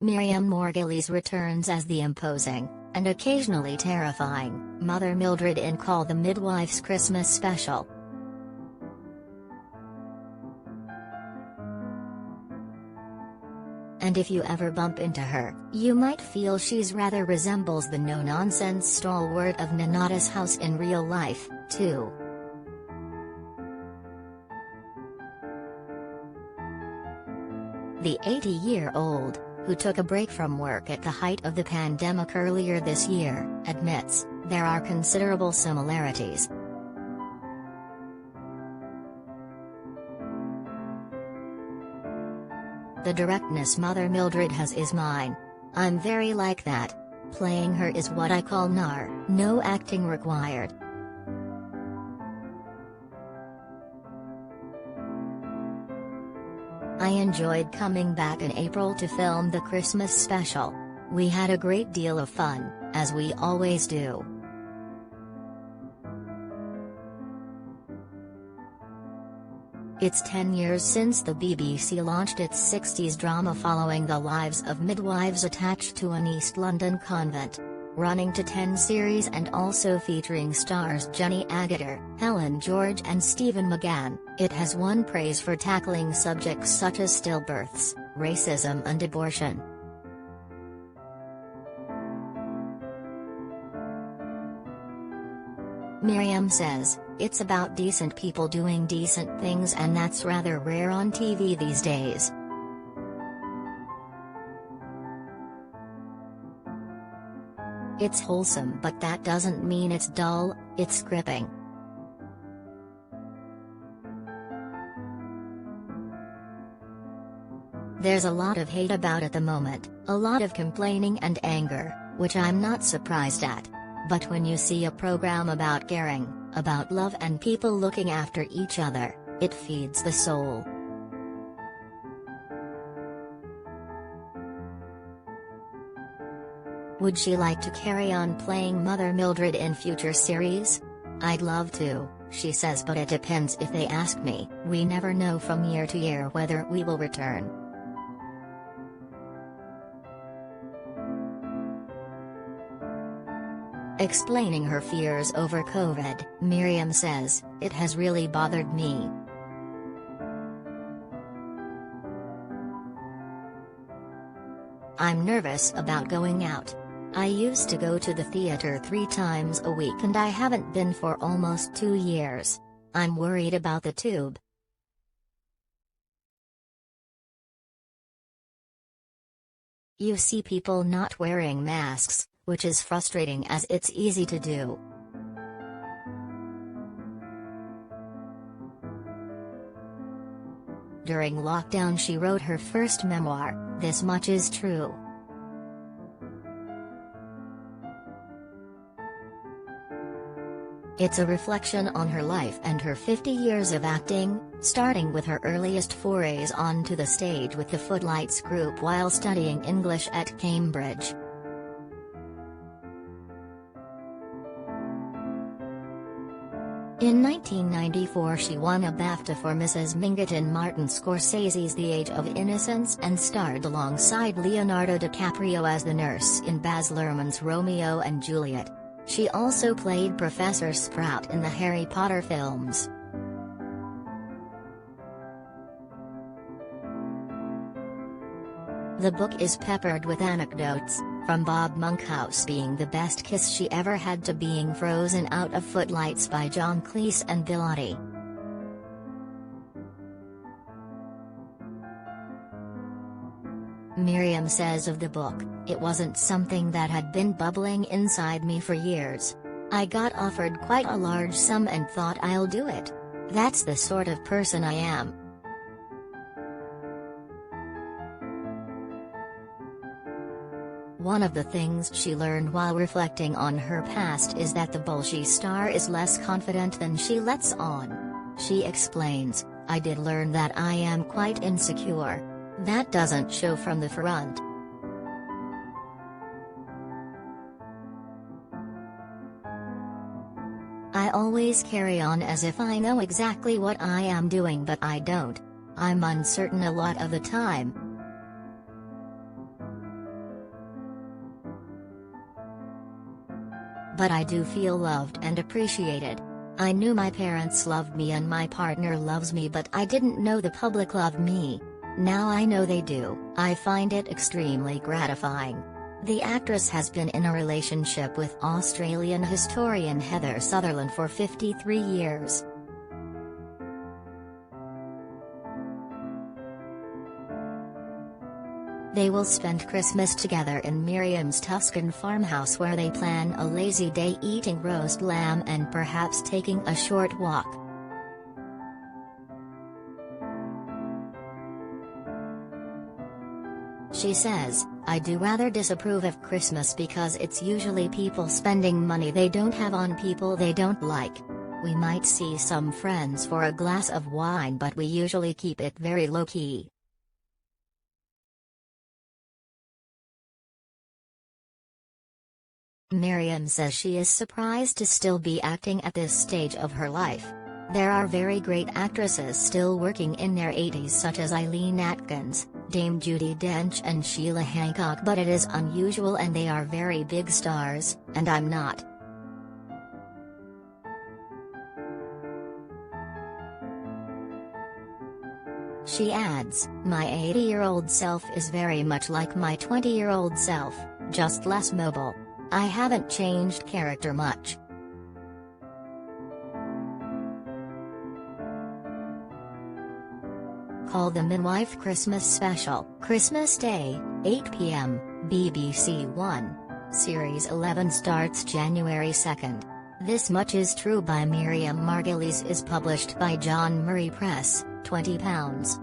Miriam Margolyes returns as the imposing, and occasionally terrifying, Mother Mildred in Call The Midwife's Christmas special. And if you ever bump into her, you might feel she's rather resembles the no-nonsense stalwart of Nonnatus House in real life, too. The 80-year-old, who took a break from work at the height of the pandemic earlier this year, admits, there are considerable similarities. The directness Mother Mildred has is mine. I'm very like that. Playing her is what I call no acting required. I enjoyed coming back in April to film the Christmas special. We had a great deal of fun, as we always do. It's 10 years since the BBC launched its 60s drama following the lives of midwives attached to an East London convent. Running to 10 series and also featuring stars Jenny Agutter, Helen George and Stephen McGann, it has won praise for tackling subjects such as stillbirths, racism and abortion. Miriam says, it's about decent people doing decent things, and that's rather rare on TV these days. It's wholesome, but that doesn't mean it's dull, it's gripping. There's a lot of hate about at the moment, a lot of complaining and anger, which I'm not surprised at. But when you see a program about caring, about love and people looking after each other, it feeds the soul. Would she like to carry on playing Mother Mildred in future series? I'd love to, she says, but it depends if they ask me. We never know from year to year whether we will return. Explaining her fears over COVID, Miriam says, it has really bothered me. I'm nervous about going out. I used to go to the theater 3 times a week and I haven't been for almost 2 years. I'm worried about the tube. You see people not wearing masks, which is frustrating as it's easy to do. During lockdown she wrote her first memoir, This Much Is True. It's a reflection on her life and her 50 years of acting, starting with her earliest forays onto the stage with the Footlights Group while studying English at Cambridge. In 1994 she won a BAFTA for Mrs. Mingott in Martin Scorsese's The Age of Innocence and starred alongside Leonardo DiCaprio as the nurse in Baz Luhrmann's Romeo and Juliet. She also played Professor Sprout in the Harry Potter films. The book is peppered with anecdotes, from Bob Monkhouse being the best kiss she ever had to being frozen out of Footlights by John Cleese and Bill Oddie. Miriam says of the book, it wasn't something that had been bubbling inside me for years. I got offered quite a large sum and thought I'll do it. That's the sort of person I am. One of the things she learned while reflecting on her past is that the bullshit star is less confident than she lets on. She explains, I did learn that I am quite insecure. That doesn't show from the front. I always carry on as if I know exactly what I am doing, but I don't. I'm uncertain a lot of the time. But I do feel loved and appreciated. I knew my parents loved me and my partner loves me, but I didn't know the public loved me. Now I know they do. I find it extremely gratifying." The actress has been in a relationship with Australian historian Heather Sutherland for 53 years. They will spend Christmas together in Miriam's Tuscan farmhouse, where they plan a lazy day eating roast lamb and perhaps taking a short walk. She says, "I do rather disapprove of Christmas because it's usually people spending money they don't have on people they don't like. We might see some friends for a glass of wine, but we usually keep it very low-key." Miriam says she is surprised to still be acting at this stage of her life. There are very great actresses still working in their 80s, such as Eileen Atkins, Dame Judi Dench and Sheila Hancock, but it is unusual and they are very big stars, and I'm not. She adds, "My 80-year-old self is very much like my 20-year-old self, just less mobile. I haven't changed character much." Call the Midwife Christmas Special, Christmas Day, 8 p.m., BBC One. Series 11 starts January 2nd. This Much Is True by Miriam Margolyes is published by John Murray Press, £20.